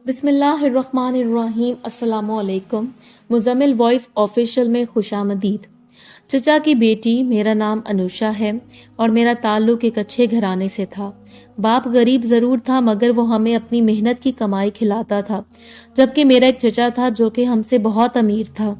بسم اللہ الرحمن الرحیم۔ السلام علیکم۔ مزمل وائس آفیشیل میں خوش آمدید۔ چچا کی بیٹی، میرا نام انوشا ہے اور میرا تعلق ایک اچھے گھرانے سے تھا۔ باپ غریب ضرور تھا مگر وہ ہمیں اپنی محنت کی کمائی کھلاتا تھا، جبکہ میرا ایک چچا تھا جو کہ ہم سے بہت امیر تھا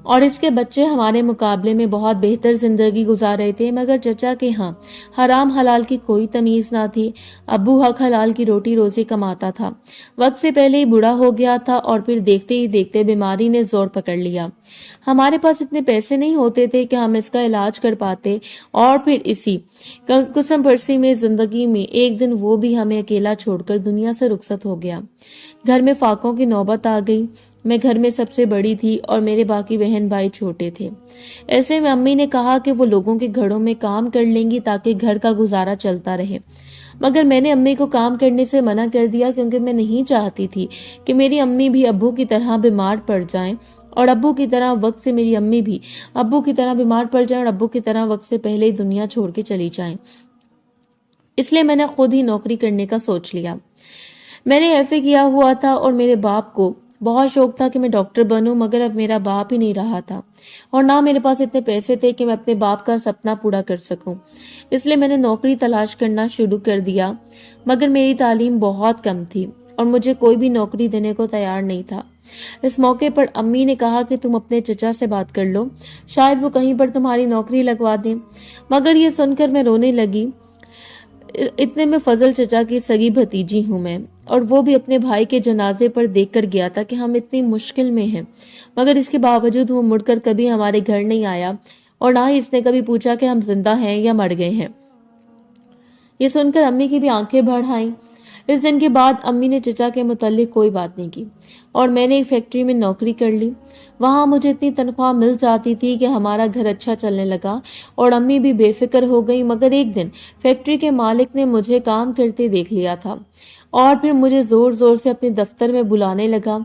اور اس کے بچے ہمارے مقابلے میں بہت بہتر زندگی گزار رہے تھے، مگر چچا کے ہاں حرام حلال کی کوئی تمیز نہ تھی۔ ابو حق حلال کی روٹی روزی کماتا تھا، وقت سے پہلے ہی بوڑھا ہو گیا تھا اور پھر دیکھتے ہی دیکھتے بیماری نے زور پکڑ لیا۔ ہمارے پاس اتنے پیسے نہیں ہوتے تھے کہ ہم اس کا علاج کر پاتے، اور پھر اسی قسم پرسی میں زندگی میں ایک دن وہ بھی ہمیں اکیلا چھوڑ کر دنیا سے رخصت ہو گیا۔ گھر میں فاقوں کی نوبت آ گئی۔ میں گھر میں سب سے بڑی تھی اور میرے باقی بہن بھائی چھوٹے تھے۔ ایسے میں امی نے کہا کہ وہ لوگوں کے گھروں میں کام کر لیں گی تاکہ گھر کا گزارا چلتا رہے، مگر میں نے امی کو کام کرنے سے منع کر دیا کیونکہ میں نہیں چاہتی تھی کہ میری امی بھی ابو کی طرح بیمار پڑ جائیں اور ابو کی طرح وقت سے میری امی بھی ابو کی طرح بیمار پڑ جائیں اور ابو کی طرح وقت سے پہلے ہی دنیا چھوڑ کے چلی جائیں۔ اس لیے میں نے خود ہی نوکری کرنے کا سوچ لیا۔ میں نے ایف اے کیا ہوا تھا اور میرے باپ کو بہت شوق تھا کہ میں ڈاکٹر بنوں، مگر اب میرا باپ ہی نہیں رہا تھا اور نہ میرے پاس اتنے پیسے تھے کہ میں اپنے باپ کا سپنا پورا کر سکوں۔ اس لیے میں نے نوکری تلاش کرنا شروع کر دیا، مگر میری تعلیم بہت کم تھی اور مجھے کوئی بھی نوکری دینے کو تیار نہیں تھا۔ اس موقع پر امی نے کہا کہ تم اپنے چچا سے بات کر لو، شاید وہ کہیں پر تمہاری نوکری لگوا دیں، مگر یہ سن کر میں رونے لگی۔ اتنے میں فضل چچا کی سگی بھتیجی ہوں میں، اور وہ بھی اپنے بھائی کے جنازے پر دیکھ کر گیا تھا کہ ہم اتنی مشکل میں ہیں، مگر اس کے باوجود وہ مڑ کر کبھی ہمارے گھر نہیں آیا اور نہ ہی اس نے کبھی پوچھا کہ ہم زندہ ہیں یا مر گئے ہیں۔ یہ سن کر امی کی بھی آنکھیں بھر آئیں۔ اس دن کے بعد امی نے چچا کے متعلق کوئی بات نہیں کی اور میں نے ایک فیکٹری میں نوکری کر لی۔ وہاں مجھے اتنی تنخواہ مل جاتی تھی کہ ہمارا گھر اچھا چلنے لگا اور امی بھی بے فکر ہو گئی، مگر ایک دن فیکٹری کے مالک نے مجھے کام کرتے دیکھ لیا تھا اور پھر مجھے زور زور سے اپنے دفتر میں بلانے لگا۔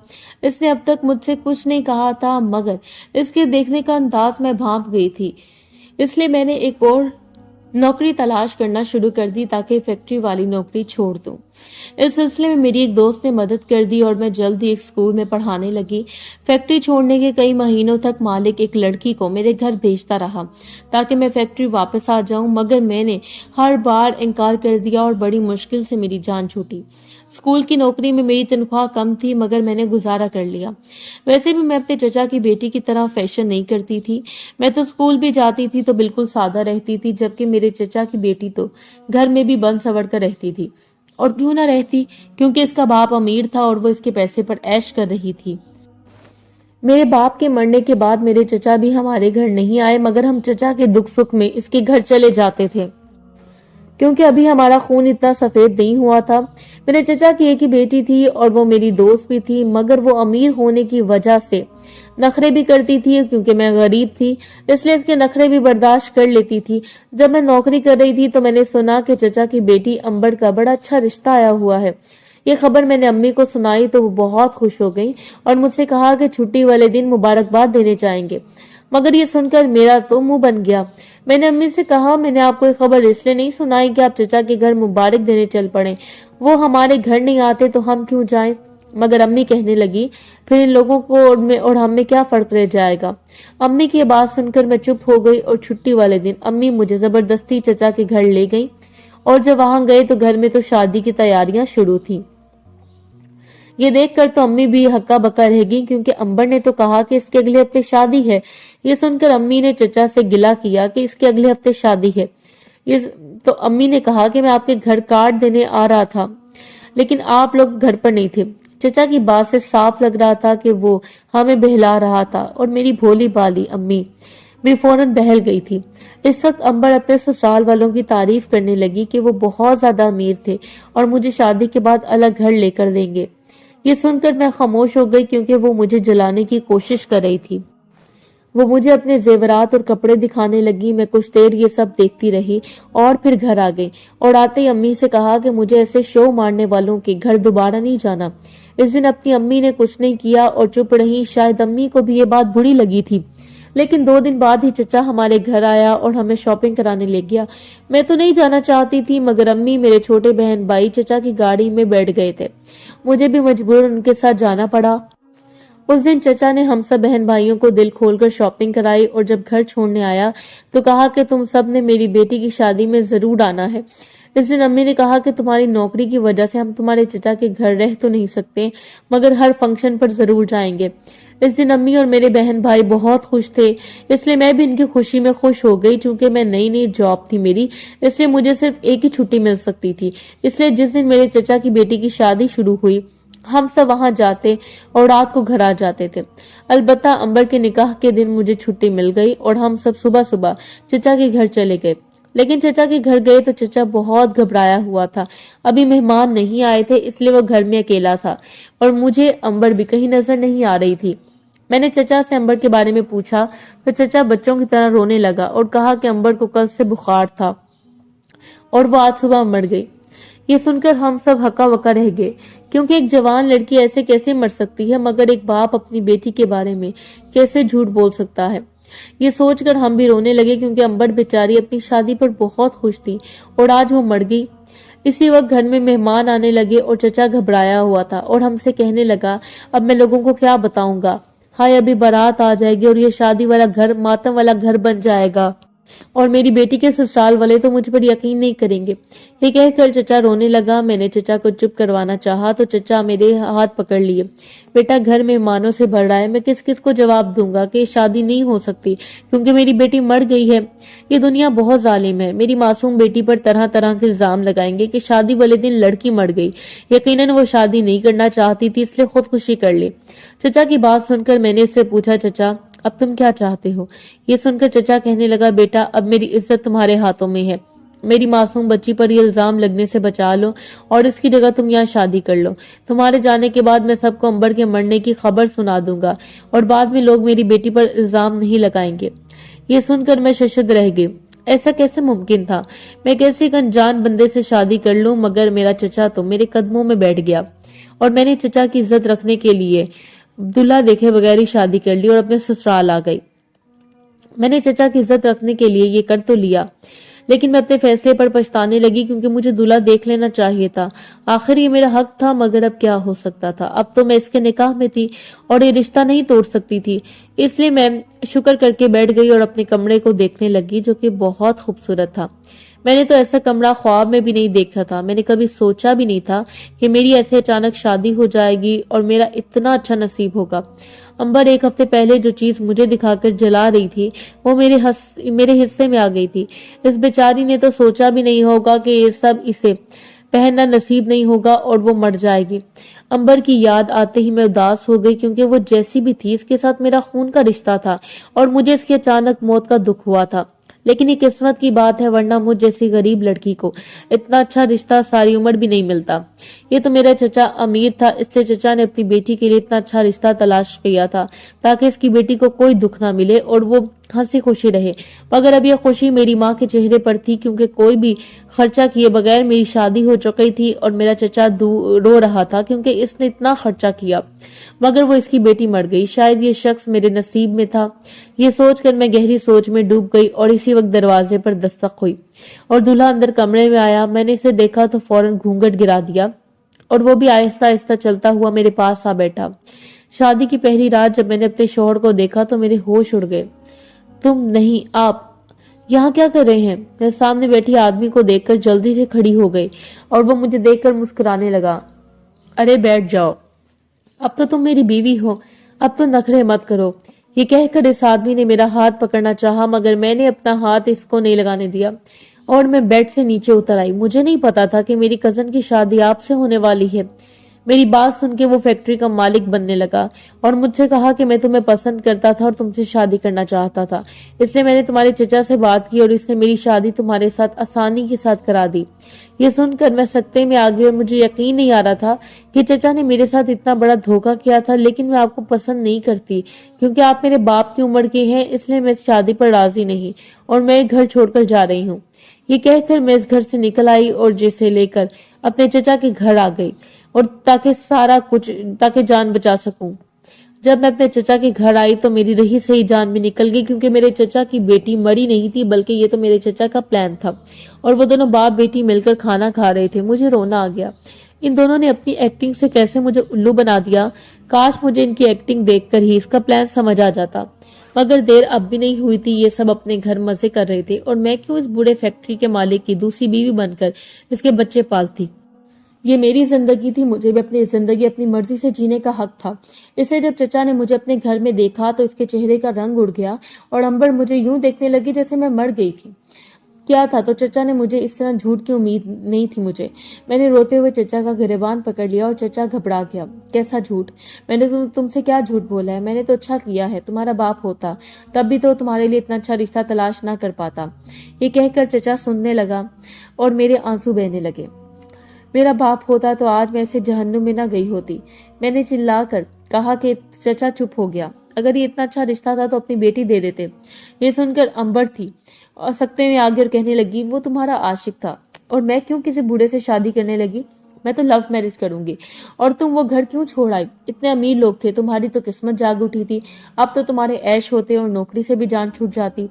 اس نے اب تک مجھ سے کچھ نہیں کہا تھا، مگر اس کے دیکھنے کا انداز میں بھانپ گئی تھی، اس لیے میں نے ایک اور نوکری تلاش کرنا شروع کر دی تاکہ فیکٹری والی نوکری چھوڑ دوں۔ اس سلسلے میں میری ایک دوست نے مدد کر دی اور میں جلد ہی ایک اسکول میں پڑھانے لگی۔ فیکٹری چھوڑنے کے کئی مہینوں تک مالک ایک لڑکی کو میرے گھر بھیجتا رہا تاکہ میں فیکٹری واپس آ جاؤں، مگر میں نے ہر بار انکار کر دیا اور بڑی مشکل سے میری جان چھوٹی۔ اسکول کی نوکری میں میری تنخواہ کم تھی مگر میں نے گزارا کر لیا۔ ویسے بھی میں اپنے چچا کی بیٹی کی طرح فیشن نہیں کرتی تھی، میں تو اسکول بھی جاتی تھی تو بالکل سادہ رہتی تھی، جبکہ میرے چچا کی بیٹی تو گھر میں بھی بن سور کر رہتی تھی، اور کیوں نہ رہتی، کیونکہ اس کا باپ امیر تھا اور وہ اس کے پیسے پر عیش کر رہی تھی۔ میرے باپ کے مرنے کے بعد میرے چچا بھی ہمارے گھر نہیں آئے، مگر ہم چچا کے دکھ سکھ میں اس کے گھر چلے جاتے تھے کیونکہ ابھی ہمارا خون اتنا سفید نہیں ہوا تھا۔ میرے چچا کی ایک ہی بیٹی تھی اور وہ میری دوست بھی تھی، مگر وہ امیر ہونے کی وجہ سے نخرے بھی کرتی تھی کیونکہ میں غریب تھی، اس لیے اس کے نخرے بھی برداشت کر لیتی تھی۔ جب میں نوکری کر رہی تھی تو میں نے سنا کہ چچا کی بیٹی امبر کا بڑا اچھا رشتہ آیا ہوا ہے۔ یہ خبر میں نے امی کو سنائی تو وہ بہت خوش ہو گئی اور مجھ سے کہا کہ چھٹی والے دن مبارکباد دینے جائیں گے، مگر یہ سن کر میرا تو منہ بن گیا۔ میں نے امی سے کہا میں نے آپ کو یہ خبر اس لیے نہیں سنائی کہ آپ چچا کے گھر مبارک دینے چل پڑیں، وہ ہمارے گھر نہیں آتے تو ہم کیوں جائیں؟ مگر امی کہنے لگی پھر ان لوگوں کو اور ہم میں کیا فرق رہ جائے گا۔ امی کی یہ بات سن کر میں چپ ہو گئی اور چھٹی والے دن امی مجھے زبردستی چچا کے گھر لے گئی، اور جب وہاں گئے تو گھر میں تو شادی کی تیاریاں شروع تھیں۔ یہ دیکھ کر تو امی بھی ہکا بکا رہ گئی کیونکہ امبر نے تو کہا کہ اس کے اگلے ہفتے شادی ہے۔ یہ سن کر امی نے چچا سے گلہ کیا کہ اس کے اگلے ہفتے شادی ہے، تو امی نے کہا کہ میں آپ کے گھر کارڈ دینے آ رہا تھا لیکن آپ لوگ گھر پر نہیں تھے۔ چچا کی بات سے صاف لگ رہا تھا کہ وہ ہمیں بہلا رہا تھا اور میری بھولی بالی امی بھی فوراً بہل گئی تھی۔ اس وقت امبر اپنے سسرال والوں کی تعریف کرنے لگی کہ وہ بہت زیادہ امیر تھے اور مجھے شادی کے بعد الگ گھر لے کر دیں گے۔ یہ سن کر میں خاموش ہو گئی کیونکہ وہ مجھے جلانے کی کوشش کر رہی تھی۔ وہ مجھے اپنے زیورات اور کپڑے دکھانے لگی۔ میں کچھ دیر یہ سب دیکھتی رہی اور پھر گھر آ گئی اور آتے ہی امی سے کہا کہ مجھے ایسے شو مارنے والوں کے گھر دوبارہ نہیں جانا۔ اس دن اپنی امی نے کچھ نہیں کیا اور چپ رہی، شاید امی کو بھی یہ بات بری لگی تھی۔ लेकिन 2 दिन बाद ही चचा हमारे घर आया और हमें शॉपिंग कराने ले गया। मैं तो नहीं जाना चाहती थी, मगर अम्मी, मेरे छोटे बहन भाई चचा की गाड़ी में बैठ गए थे। मुझे भी मजबूरन उनके साथ जाना पड़ा। उस दिन चचा ने हम सब बहन भाइयों को दिल खोलकर शॉपिंग कराई और जब घर छोड़ने आया तो कहा कि तुम सब ने मेरी बेटी की शादी में जरूर आना है। इस दिन अम्मी ने कहा कि तुम्हारी नौकरी की वजह से हम तुम्हारे चचा के घर रह तो नहीं सकते, मगर हर फंक्शन पर जरूर जाएंगे। इस दिन अम्मी और मेरे बहन भाई बहुत खुश थे, इसलिए मैं भी इनकी खुशी में खुश हो गई। चूंकि मैं नई नई जॉब थी मेरी, इसलिए मुझे सिर्फ एक ही छुट्टी मिल सकती थी। इसलिए जिस दिन मेरे चचा की बेटी की शादी शुरू हुई, हम सब वहां जाते और रात को घर आ जाते थे। अलबत्ता अंबर के निकाह के दिन मुझे छुट्टी मिल गई और हम सब सुबह सुबह चचा के घर चले गए। लेकिन चचा के घर गए तो चचा बहुत घबराया हुआ था। अभी मेहमान नहीं आए थे, इसलिए वो घर में अकेला था और मुझे अंबर भी कहीं नजर नहीं आ रही थी। मैंने चचा से अंबर के बारे में पूछा तो चचा बच्चों की तरह रोने लगा और कहा कि अंबर को कल से बुखार था और वो आज सुबह मर गई। ये सुनकर हम सब हक्का बक्का रह गए, क्योंकि एक जवान लड़की ऐसे कैसे मर सकती है, मगर एक बाप अपनी बेटी के बारे में कैसे झूठ बोल सकता है। ये सोचकर हम भी रोने लगे, क्योंकि अंबर बेचारी अपनी शादी पर बहुत खुश थी और आज वो मर गई। इसी वक्त घर में मेहमान आने लगे और चचा घबराया हुआ था और हमसे कहने लगा, अब मैं लोगों को क्या बताऊंगा, हाय अभी बारात आ जाएगी और ये शादी वाला घर मातम वाला घर बन जाएगा और मेरी बेटी के ससुराल वाले तो मुझ पर यकीन नहीं करेंगे। ये कहकर चचा रोने लगा। मैंने चचा को चुप करवाना चाहा तो चचा मेरे हाथ पकड़ लिए। बेटा, घर मेहमानों से भर रहा है, मैं किस किस को जवाब दूंगा कि शादी नहीं हो सकती क्योंकि मेरी बेटी मर गई है। ये दुनिया बहुत जालिम है। मेरी मासूम बेटी पर तरह तरह के इल्जाम लगाएंगे कि शादी वाले दिन लड़की मर गई। यकीनन वो शादी नहीं करना चाहती थी, इसलिए खुदकुशी कर ली। चचा की बात सुनकर मैंने इससे पूछा, चचा अब तुम क्या चाहते हो? ये सुनकर चचा कहने लगा, बेटा अब मेरी इज्जत तुम्हारे हाथों में है। मेरी मासूम बच्ची पर ये इल्जाम लगने से बचा लो और इसकी जगह तुम यहाँ शादी कर लो। तुम्हारे जाने के बाद मैं सबको अंबर के मरने की खबर सुना दूंगा और बाद में लोग मेरी बेटी पर इल्जाम नहीं लगाएंगे। ये सुनकर मैं शशद रह गई। ऐसा कैसे मुमकिन था? मैं कैसे एक अनजान बंदे से शादी कर लूं? मगर मेरा चचा तो मेरे कदमों में बैठ गया और मैंने चचा की इज्जत रखने के लिए दूल्हा देखे बगैर ही शादी कर ली और अपने ससुराल आ गई। मैंने चचा की इज्जत रखने के लिए ये कर तो लिया, लेकिन मैं अपने फैसले पर पछताने लगी, क्योंकि मुझे दूल्हा देख लेना चाहिए था। आखिर ये मेरा हक था, मगर अब क्या हो सकता था? अब तो मैं इसके निकाह में थी और ये रिश्ता नहीं तोड़ सकती थी। इसलिए मैं शुक्र करके बैठ गई और अपने कमरे को देखने लगी, जो कि बहुत खूबसूरत था। मैंने तो ऐसा कमरा ख्वाब में भी नहीं देखा था। मैंने कभी सोचा भी नहीं था कि मेरी ऐसे अचानक शादी हो जाएगी और मेरा इतना अच्छा नसीब होगा। अंबर 1 हफ्ते पहले जो चीज मुझे दिखाकर जला रही थी, वो मेरे हिस्से में आ गई थी। इस बेचारी ने तो सोचा भी नहीं होगा कि ये सब इसे पहनना नसीब नहीं होगा और वो मर जाएगी। अंबर की याद आते ही मैं उदास हो गई, क्योंकि वो जैसी भी थी इसके साथ मेरा खून का रिश्ता था और मुझे इसकी अचानक मौत का दुख हुआ था। लेकिन ये किस्मत की बात है, वरना मुझ जैसी गरीब लड़की को इतना अच्छा रिश्ता सारी उम्र भी नहीं मिलता। ये तो मेरा चचा अमीर था, इसलिए चचा ने अपनी बेटी के लिए इतना अच्छा रिश्ता तलाश किया था ताकि इसकी बेटी को कोई दुख ना मिले और वो हंसी खुशी रहे। मगर अब यह खुशी मेरी माँ के चेहरे पर थी, क्योंकि कोई भी खर्चा किए बगैर मेरी शादी हो चुकी थी और मेरा चचा रो रहा था क्योंकि इसने इतना खर्चा किया, मगर वो इसकी बेटी मर गई। शायद ये शख्स मेरे नसीब में था। ये सोचकर मैं गहरी सोच में डूब गई और इसी वक्त दरवाजे पर दस्तक हुई और दूल्हा अंदर कमरे में आया। मैंने इसे देखा तो फौरन घूंघट गिरा दिया और वो भी आहिस्ता आहिस्ता चलता हुआ मेरे पास आ बैठा। शादी की पहली रात जब मैंने अपने शौहर को देखा तो मेरे होश उड़ गए। तुम नहीं, आप यहाँ क्या कर रहे हैं? मैं सामने बैठी आदमी को देखकर जल्दी से खड़ी हो गई और वो मुझे देखकर मुस्कुराने लगा। अरे बैठ जाओ, अब तो तुम मेरी बीवी हो, अब तो नखरे मत करो। ये कहकर इस आदमी ने मेरा हाथ पकड़ना चाहा, मगर मैंने अपना हाथ इसको नहीं लगाने दिया और मैं बेड से नीचे उतर आई। मुझे नहीं पता था कि मेरी कजन की शादी आपसे होने वाली है। मेरी बात सुन के वो फैक्ट्री का मालिक बनने लगा और मुझसे कहा कि मैं तुम्हें पसंद करता था और तुमसे शादी करना चाहता था, इसलिए मैंने तुम्हारे चचा से बात की और इसने मेरी शादी तुम्हारे साथ आसानी के साथ करा दी। ये सुनकर मैं सकते में आ गई और मुझे यकीन नहीं आ रहा था कि चचा ने मेरे साथ इतना बड़ा धोखा किया था। लेकिन मैं आपको पसंद नहीं करती, क्योंकि आप मेरे बाप की उम्र के हैं, इसलिए मैं इस शादी पर राजी नहीं और मैं घर छोड़कर जा रही हूँ। ये कहकर मैं इस घर से निकल आई और जिसे लेकर अपने चचा के घर आ गई और ताकि जान बचा सकूं। जब मैं अपने चचा के घर आई तो मेरी रही सही जान भी निकल गई, क्योंकि मेरे चचा की बेटी मरी नहीं थी, बल्कि ये तो मेरे चचा का प्लान था और वो दोनों बाप बेटी मिलकर खाना खा रहे थे। मुझे रोना आ गया। इन दोनों ने अपनी एक्टिंग से कैसे मुझे उल्लू बना दिया। काश मुझे इनकी एक्टिंग देखकर ही इसका प्लान समझ आ जाता। मगर देर अब भी नहीं हुई थी। ये सब अपने घर मजे कर रहे थे और मैं क्यों इस बूढ़े फैक्ट्री के मालिक की दूसरी बीवी बनकर इसके बच्चे पालती। ये मेरी जिंदगी थी, मुझे भी अपनी जिंदगी अपनी मर्जी से जीने का हक था। इसलिए जब चचा ने मुझे अपने घर में देखा तो इसके चेहरे का रंग उड़ गया और अंबर मुझे यूं देखने लगी जैसे मैं मर गई थी। क्या था तो चचा ने मुझे इस तरह झूठ की उम्मीद नहीं थी मुझे। मैंने रोते हुए चचा का गिरेबान पकड़ लिया और चचा घबरा गया। कैसा झूठ? मैंने तुमसे क्या झूठ बोला है? मैंने तो अच्छा किया है। तुम्हारा बाप होता तब भी तो तुम्हारे लिए इतना अच्छा रिश्ता तलाश ना कर पाता। ये कहकर चचा सुनने लगा और मेरे आंसू बहने लगे। मेरा बाप होता तो आज मैं इसे जहन्नुम में ना गई होती। मैंने चिल्लाकर कहा कि चचा चुप हो गया। अगर ये इतना अच्छा रिश्ता था तो अपनी बेटी दे देते। ये सुनकर अंबर थी और सकते में आगे और कहने लगी, वो तुम्हारा आशिक था और मैं क्यों किसी बूढ़े से शादी करने लगी? मैं तो लव मैरिज करूंगी। और तुम वो घर क्यों छोड़ आई? इतने अमीर लोग थे, तुम्हारी तो किस्मत जाग उठी थी। अब तो तुम्हारे ऐश होते और नौकरी से भी जान छूट जाती।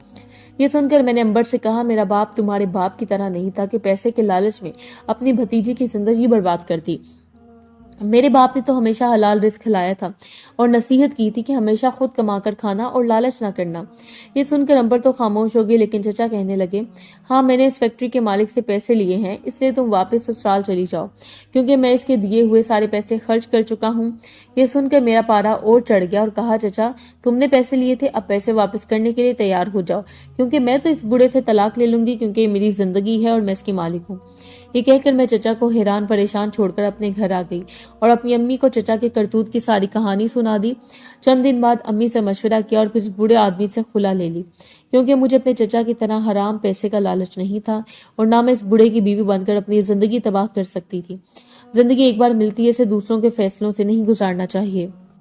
ये सुनकर मैंने अंबर से कहा, मेरा बाप तुम्हारे बाप की तरह नहीं था कि पैसे के लालच में अपनी भतीजी की जिंदगी बर्बाद कर दी। मेरे बाप ने तो हमेशा हलाल रिस्क खिलाया था और नसीहत की थी कि हमेशा खुद कमाकर खाना और लालच ना करना। ये सुनकर अंबर तो खामोश हो गई, लेकिन चचा कहने लगे, हाँ मैंने इस फैक्ट्री के मालिक से पैसे लिए हैं, इसलिए तुम वापस ससुराल चली जाओ, क्योंकि मैं इसके दिए हुए सारे पैसे खर्च कर चुका हूँ। ये सुनकर मेरा पारा और चढ़ गया और कहा, चचा तुमने पैसे लिए थे, अब पैसे वापस करने के लिए तैयार हो जाओ, क्योंकि मैं तो इस बूढ़े से तलाक ले लूंगी, क्योंकि मेरी जिंदगी है और मैं इसकी मालिक हूँ। ये कहकर मैं चचा को हैरान परेशान छोड़कर अपने घर आ गई और अपनी अम्मी को चचा के करतूत की सारी कहानी सुना दी। चंद दिन बाद अम्मी से मशवरा किया और फिर बूढ़े आदमी से खुला ले ली, क्योंकि मुझे अपने चचा की तरह हराम पैसे का लालच नहीं था और ना मैं इस बूढ़े की बीवी बनकर अपनी जिंदगी तबाह कर सकती थी। जिंदगी एक बार मिलती है, इसे दूसरों के फैसलों से नहीं गुजारना चाहिए।